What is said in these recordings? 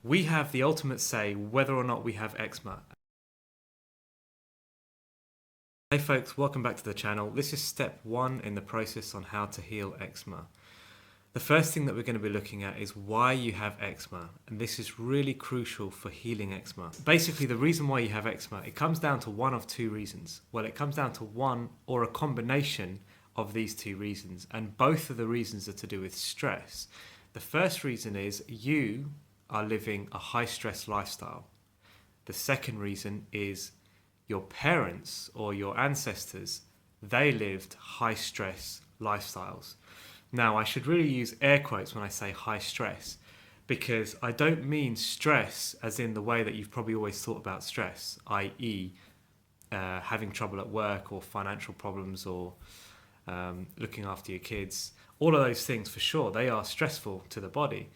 We have the ultimate say whether or not we have eczema. Hey folks, welcome back to the channel. This is step 1 in the process on how to heal eczema. The first thing that we're going to be looking at is why you have eczema, and this is really crucial for healing eczema. Basically, the reason why you have eczema, it comes down to one of two reasons. Well, it comes down to one or a combination of these two reasons, and both of the reasons are to do with stress. The first reason is you are living a high stress lifestyle. The second reason is your parents or your ancestors, they lived high stress lifestyles. Now, I should really use air quotes when I say high stress, because I don't mean stress as in the way that you've probably always thought about stress, i.e. Having trouble at work or financial problems or looking after your kids. All of those things, for sure, they are stressful to the body.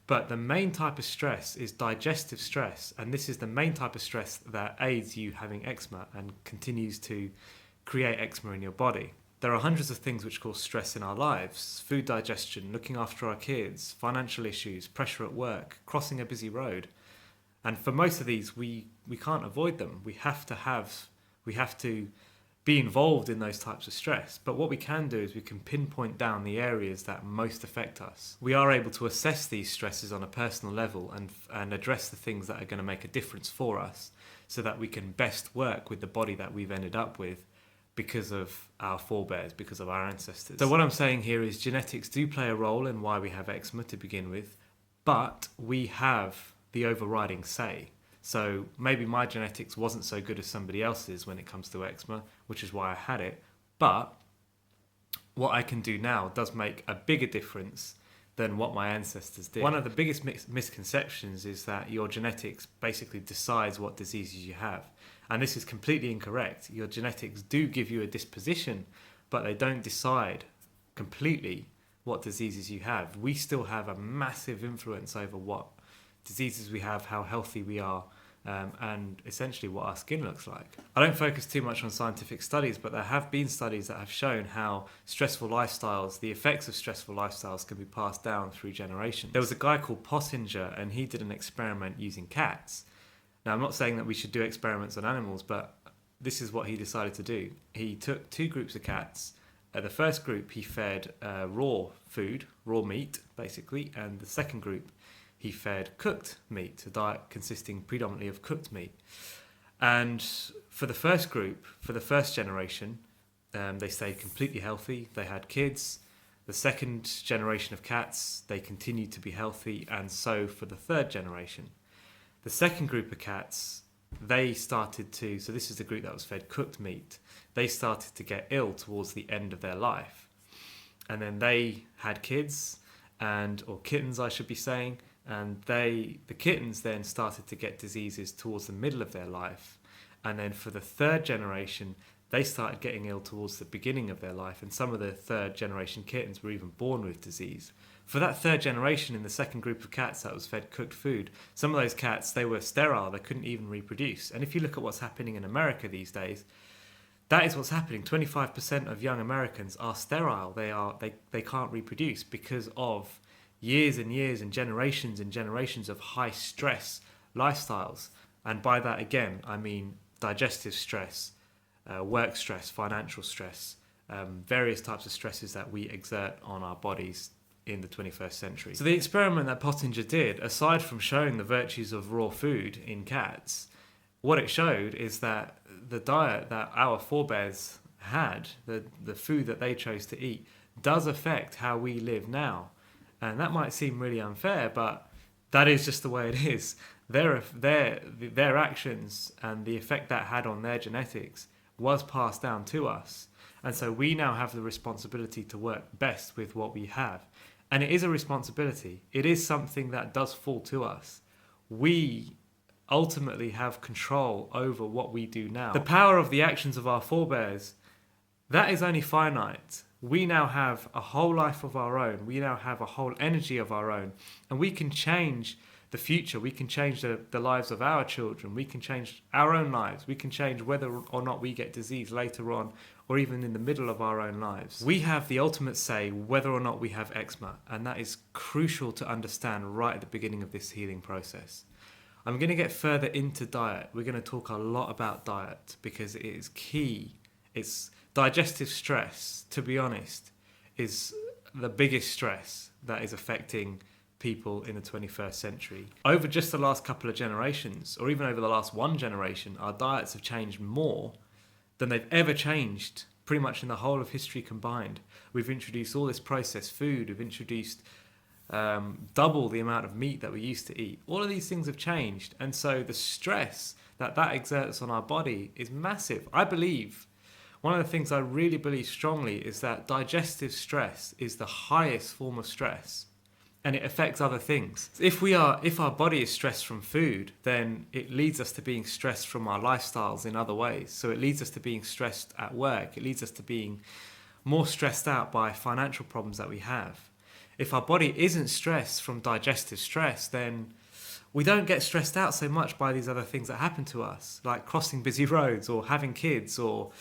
But the main type of stress is digestive stress, and this is the main type of stress that aids you having eczema and continues to create eczema in your body. There are hundreds of things which cause stress in our lives: food digestion, looking after our kids, financial issues, pressure at work, crossing a busy road. And for most of these, we can't avoid them. We have to be involved in those types of stress. But what we can do is we can pinpoint down the areas that most affect us. We are able to assess these stresses on a personal level and address the things that are going to make a difference for us, so that we can best work with the body that we've ended up with because of our forebears, because of our ancestors. So what I'm saying here is genetics do play a role in why we have eczema to begin with, but we have the overriding say. So maybe my genetics wasn't so good as somebody else's when it comes to eczema, which is why I had it. But what I can do now does make a bigger difference than what my ancestors did. One of the biggest misconceptions is that your genetics basically decides what diseases you have. And this is completely incorrect. Your genetics do give you a disposition, but they don't decide completely what diseases you have. We still have a massive influence over what diseases we have, how healthy we are, and essentially what our skin looks like. I don't focus too much on scientific studies, but there have been studies that have shown how stressful lifestyles, the effects of stressful lifestyles, can be passed down through generations. There was a guy called Pottinger, and he did an experiment using cats. Now, I'm not saying that we should do experiments on animals, but this is what he decided to do. He took two groups of cats. The first group he fed raw food, raw meat, basically, and the second group he fed cooked meat, a diet consisting predominantly of cooked meat. And for the first group, for the first generation, they stayed completely healthy. They had kids. The second generation of cats, they continued to be healthy, and so for the third generation. The second group of cats, they started to, so this is the group that was fed cooked meat, they started to get ill towards the end of their life. And then they had kids, or kittens I should be saying, and the kittens then started to get diseases towards the middle of their life. And then for the third generation, they started getting ill towards the beginning of their life, and some of the third generation kittens were even born with disease. For that third generation in the second group of cats that was fed cooked food, some of those cats, they were sterile, they couldn't even reproduce. And if you look at what's happening in America these days, that is what's happening. 25% of young Americans are sterile. They can't reproduce because of years and years and generations of high stress lifestyles. And by that, again, I mean digestive stress, work stress, financial stress, various types of stresses that we exert on our bodies in the 21st century. So the experiment that Pottinger did, aside from showing the virtues of raw food in cats, what it showed is that the diet that our forebears had, the food that they chose to eat, does affect how we live now. And that might seem really unfair, but that is just the way it is. Their actions and the effect that had on their genetics was passed down to us. And so we now have the responsibility to work best with what we have. And it is a responsibility. It is something that does fall to us. We ultimately have control over what we do now. The power of the actions of our forebears, that is only finite. We now have a whole life of our own. We now have a whole energy of our own. And we can change the the future. We can change the lives of our children. We can change our own lives. We can change whether or not we get disease later on, or even in the middle of our own lives. We have the ultimate say whether or not we have eczema, and that is crucial to understand right at the beginning of this healing process. I'm going to get further into diet. We're going to talk a lot about diet because it is key. It's digestive stress, to be honest, is the biggest stress that is affecting people in the 21st century. Over just the last couple of generations, or even over the last one generation, our diets have changed more than they've ever changed pretty much in the whole of history combined. We've introduced all this processed food. We've introduced double the amount of meat that we used to eat. All of these things have changed, and so the stress that exerts on our body is massive. I believe, one of the things I really believe strongly is that digestive stress is the highest form of stress, and it affects other things. If our body is stressed from food, then it leads us to being stressed from our lifestyles in other ways. So it leads us to being stressed at work. It leads us to being more stressed out by financial problems that we have. If our body isn't stressed from digestive stress, then we don't get stressed out so much by these other things that happen to us, like crossing busy roads or having kids or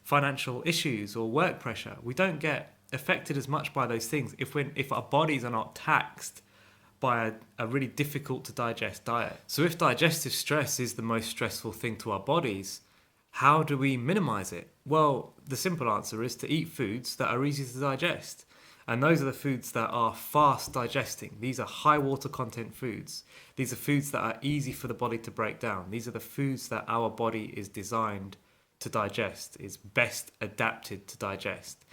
financial issues or work pressure. We don't get affected as much by those things if our bodies are not taxed by a really difficult to digest diet. So if digestive stress is the most stressful thing to our bodies, how do we minimize it? Well, the simple answer is to eat foods that are easy to digest. And those are the foods that are fast digesting. These are high water content foods. These are foods that are easy for the body to break down. These are the foods that our body is designed to digest, is best adapted to digest.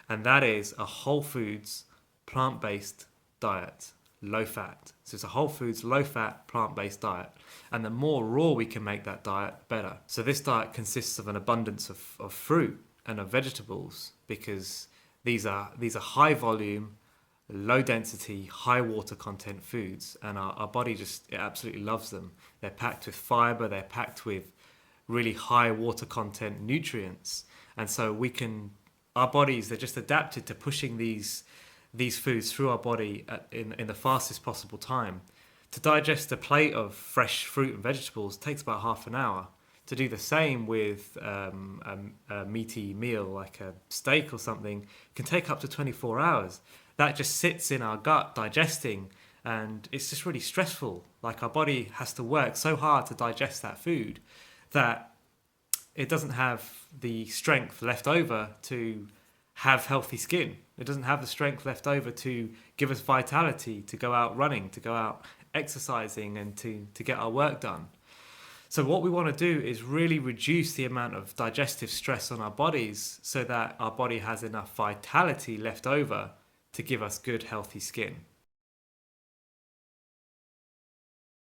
And that is a whole foods, plant-based diet, low fat. So it's a whole foods, low fat, plant-based diet. And the more raw we can make that diet, better. So this diet consists of an abundance of fruit and of vegetables, because these are high volume, low density, high water content foods, and our body it absolutely loves them. They're packed with fiber, they're packed with really high water content nutrients, and so our bodies, they're just adapted to pushing these foods through our body in the fastest possible time. To digest a plate of fresh fruit and vegetables takes about half an hour. To do the same with a meaty meal like a steak or something can take up to 24 hours. That just sits in our gut digesting, and it's just really stressful. Like, our body has to work so hard to digest that food that it doesn't have the strength left over to have healthy skin. It doesn't have the strength left over to give us vitality, to go out running, to go out exercising, and to get our work done. So what we want to do is really reduce the amount of digestive stress on our bodies so that our body has enough vitality left over to give us good, healthy skin.